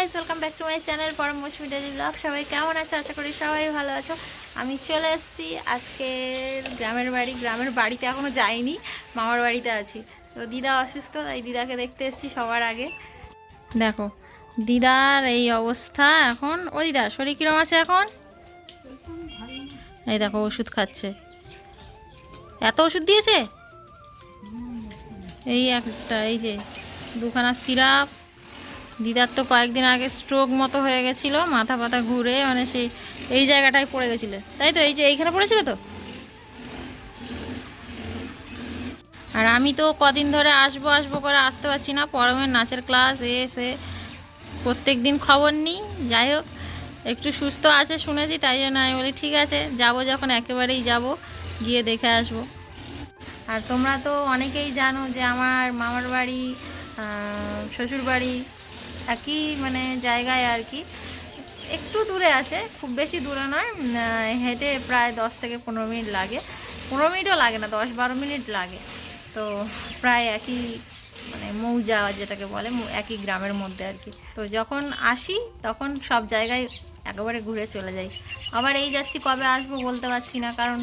Guys, welcome back to my channel পরম মৌসুমী daily blog. সবাই কেমন আছো? আশা করি সবাই ভালো আছো। আমি চলে এসেছি আজকের গ্রামের বাড়িতে এখনও যাইনি, মামার বাড়িতে আছি। তো দিদা অসুস্থ, তাই দিদাকে দেখতে এসেছি সবার আগে। দেখো দিদার এই অবস্থা এখন। ও দিদা শরীর কিরম আছে এখন? এই দেখো ওষুধ খাচ্ছে। এত ওষুধ দিয়েছে? এই একটা, এই যে দুখানা সিরাপ। দিদার তো কয়েকদিন আগে স্ট্রোক মতো হয়ে গেছিলো, মাথা পাতা ঘুরে, মানে সেই এই জায়গাটায় পড়ে গেছিলো, তাই তো? এই যে এইখানে পড়েছিল তো। আর আমি তো কদিন ধরে আসবো আসবো করে আসতে পারছি না, পরমের নাচের ক্লাস এসে প্রত্যেক দিন খবর নিই। যাই হোক, একটু সুস্থ আছে শুনেছি, তাই জন্য আমি বলি ঠিক আছে যাব, যখন একেবারেই যাব গিয়ে দেখে আসবো। আর তোমরা তো অনেকেই জানো যে আমার মামার বাড়ি শ্বশুর বাড়ি একই মানে জায়গায় আর কি, একটু দূরে আছে, খুব বেশি দূরে নয়। হেঁটে প্রায় 10 থেকে 15 মিনিট লাগে, 15 মিনিটও লাগে না, 10-12 মিনিট লাগে। তো প্রায় একই মানে মৌজা যেটাকে বলে, একই গ্রামের মধ্যে আর কি। তো যখন আসি তখন সব জায়গায় একেবারে ঘুরে চলে যাই। আবার এই যাচ্ছি, কবে আসবো বলতে পারছি না, কারণ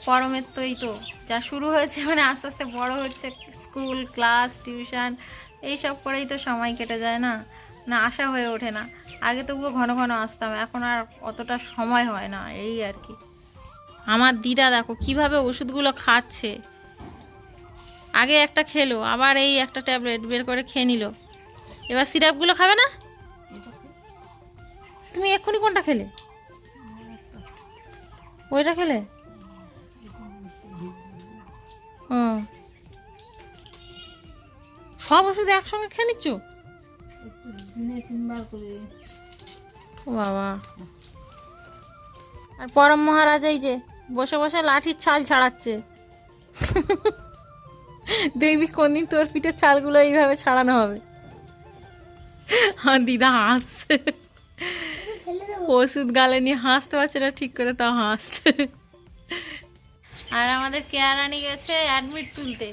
পরমের তো এই তো যা শুরু হয়েছে, মানে আস্তে আস্তে বড় হচ্ছে, স্কুল ক্লাস টিউশন এইসব করেই তো সময় কেটে যায় না, না আসা হয়ে ওঠে না। আগে তবুও ঘন ঘন আসতাম, এখন আর অতটা সময় হয় না, এই আর কি। আমার দিদা দেখো কিভাবে ওষুধগুলো খাচ্ছে। আগে একটা খেলো, আবার এই একটা ট্যাবলেট বের করে খেয়ে নিল, এবার সিরাপগুলো খাবে না। তুমি এক্ষুনি কোনটা খেলে? ওইটা খেলে? ও, সব ওষুধ একসঙ্গে খেয়ে নিচ্ছ? দিনে 3 বার করে। ও বাবা। আর পরম মহারাজ এই যে বসে বসে লাঠির ছাল ছাড়াচ্ছে। দেখবি কোনদিন তোর পিঠের ছালগুলো এইভাবে ছাড়ানো হবে। আর দিদা হাসছে, ওষুধ গালে নিয়ে হাসতে পারছে না ঠিক করে, তাও হাসছে। আর আমাদের কেয়ারানি গেছে অ্যাডমিট তুলতে,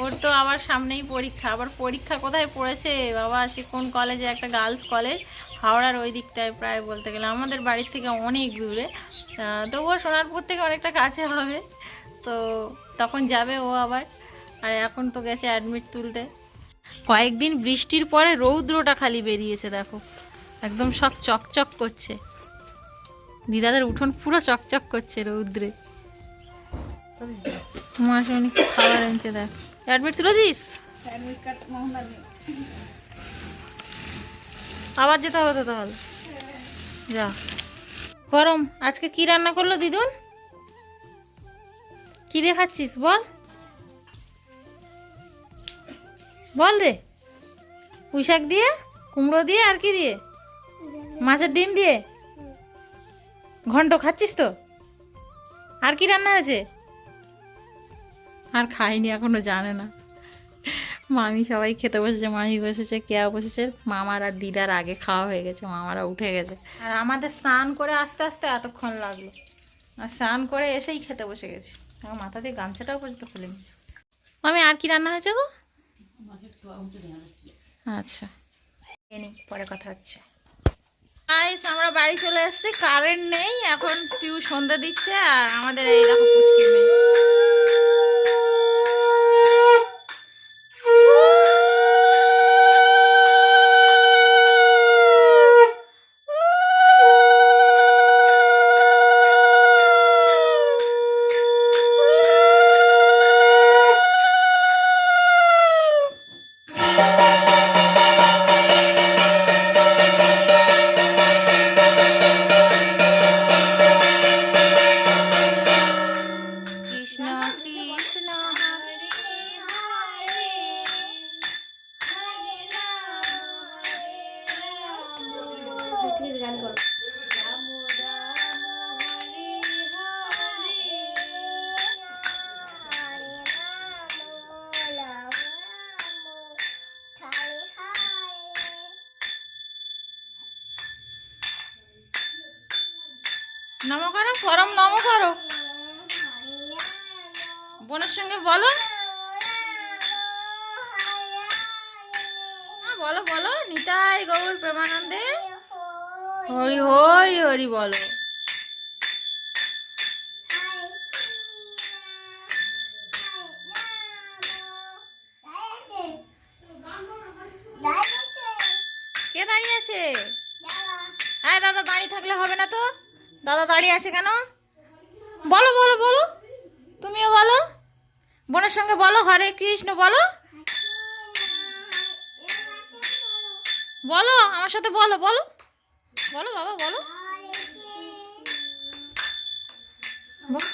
ওর তো আবার সামনেই পরীক্ষা। আবার পরীক্ষা কোথায় পড়েছে বাবা, সে কোন কলেজে, একটা গার্লস কলেজ, হাওড়ার ওই দিকটায়, প্রায় বলতে গেলে আমাদের বাড়ির থেকে অনেক দূরে। তবুও সোনারপুর থেকে অনেকটা কাছে হবে, তো তখন যাবে ও আবার। আর এখন তো গেছে অ্যাডমিট তুলতে। কয়েকদিন বৃষ্টির পরে রৌদ্রটা খালি বেরিয়েছে, দেখো একদম সব চকচক করছে। দিদাদের উঠোন পুরো চকচক করছে রৌদ্রে। মাসুনি খাবার এনেছে, দেখ। অ্যাডমিট তুলেছিস? আবার যেতে হবে তো তাহলে, যা। গরম আজকে কি রান্না করলো দিদুন? কি দিয়ে খাচ্ছিস বল, বল রে। পুঁই শাক দিয়ে, কুমড়ো দিয়ে, আর কি দিয়ে? মাছের ডিম দিয়ে ঘন্ট খাচ্ছিস তো? আর কি রান্না হয়েছে? আর খাইনি, এখনো জানে না। মামি সবাই খেতে বসেছে, মামি বসেছে, কেয়া বসেছে, মামার আর দিদার আগে খাওয়া হয়ে গেছে, মামারা উঠে গেছে। আর আমাদের স্নান করে আস্তে আস্তে এতক্ষণ লাগলো, আর স্নান করে এসেই খেতে বসে গেছি। আমার মাথা দিয়ে গামছাটাও পর্যন্ত খুলিনি। মামি আর কি রান্না হয়েছে গো? আচ্ছা, পরে কথা হচ্ছে। আমরা বাড়ি চলে এসেছি, কারেন্ট নেই এখন, পিউ সন্ধ্যা দিচ্ছে, আর আমাদের এই দেখো পুচকি মেয়ে। নম করো, পরম নম করো, বোনের সঙ্গে বলো। বলো বলো, নিতাই গৌর প্রেমানন্দে হরি হরি হরি বলো। কে দাঁড়িয়ে আছে? হ্যাঁ দাদা দাঁড়িয়ে থাকলে হবে না তো, দাদা দাঁড়িয়ে আছে কেন? বলো বলো বলো, তুমিও বলো, বোনের সঙ্গে বলো হরে কৃষ্ণ বলো, বলো আমার সাথে বলো বলো বলো বাবা বলো বলো।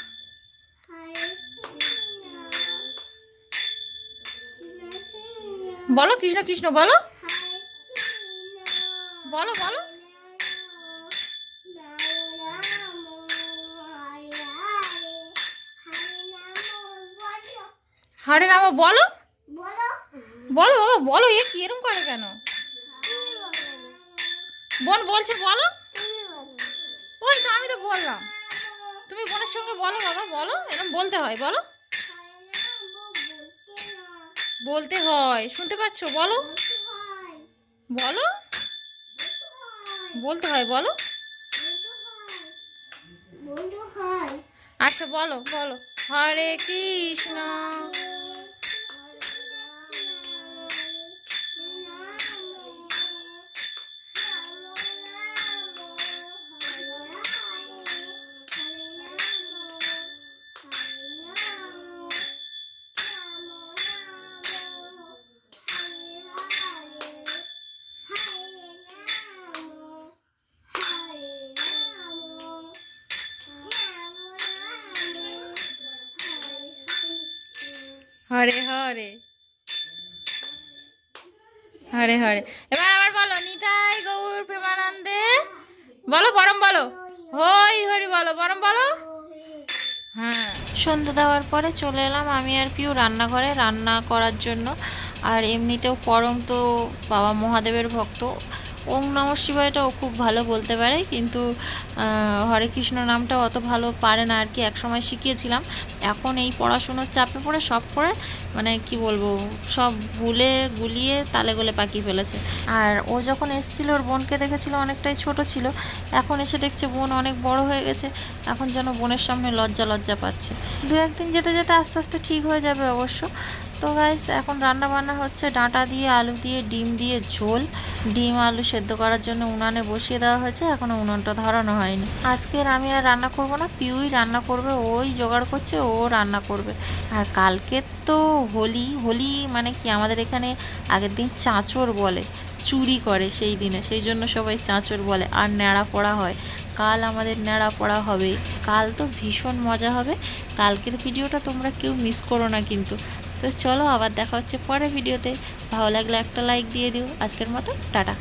বলো কৃষ্ণ কৃষ্ণ বলো বলো বলো। হরে রাম বলো বলো বাবা বলো, এ কি এরকম করে কেন? বোন বলছে বলো, ওই তো আমি তো বললাম, তুমি বোনের সঙ্গে বলো বাবা বলো, এরকম বলতে হয় বলো, বলতে হয়, শুনতে পাচ্ছ বলো বলো, বলতে হয় বলো। আচ্ছা বলো বলো, হরে কৃষ্ণ হরে হরে হরে হরে। এবার আবার বলো, নিতাই গৌর প্রেমানন্দে বলো, পরম বলো, হই হরি বলো, পরম বলো। হ্যাঁ, সন্ধ্যা দেওয়ার পরে চলে এলাম আমি আর পিউ রান্নাঘরে রান্না করার জন্য। আর এমনিতেও পরম তো বাবা মহাদেবের ভক্ত, ওম নমঃ শিবায়টা ও খুব ভালো বলতে পারে, কিন্তু হরে কৃষ্ণ নামটা অত ভালো পারে না আর কি। একসময় শিখিয়েছিলাম, এখন এই পড়াশুনোর চাপে পড়ে সব করে মানে কি বলবো, সব ভুলে গুলিয়ে তালে গোলে পাকিয়ে ফেলেছে। আর ও যখন এসেছিল ওর বোনকে দেখেছিল অনেকটাই ছোট ছিল, এখন এসে দেখছে বোন অনেক বড় হয়ে গেছে, এখন যেন বোনের সামনে লজ্জা লজ্জা পাচ্ছে। দু একদিন যেতে যেতে আস্তে আস্তে ঠিক হয়ে যাবে অবশ্য। তো গাইস এখন রান্না বান্না হচ্ছে, ডাঁটা দিয়ে আলু দিয়ে ডিম দিয়ে ঝোল, ডিম আলু সেদ্ধ করার জন্য উনানে বসিয়ে দেওয়া হয়েছে, এখনও উনানটা ধরানো হয়নি। আজকের আমি আর রান্না করব না, পিউই রান্না করবে, ওই জোগাড় করছে, ও রান্না করবে। আর কালকে তো হোলি, হোলি মানে কি আমাদের এখানে আগের দিন চাঁচর বলে, চুরি করে সেই দিনে, সেই জন্য সবাই চাঁচর বলে। আর ন্যাড়া পড়া হয়, কাল আমাদের ন্যাড়া পড়া হবে, কাল তো ভীষণ মজা হবে। কালকের ভিডিওটা তোমরা কেউ মিস করো না কিন্তু। তো চলো আবার দেখা হচ্ছে পরের ভিডিওতে, ভালো লাগলে একটা লাইক দিয়ে দিও। আজকের মতো টাটা।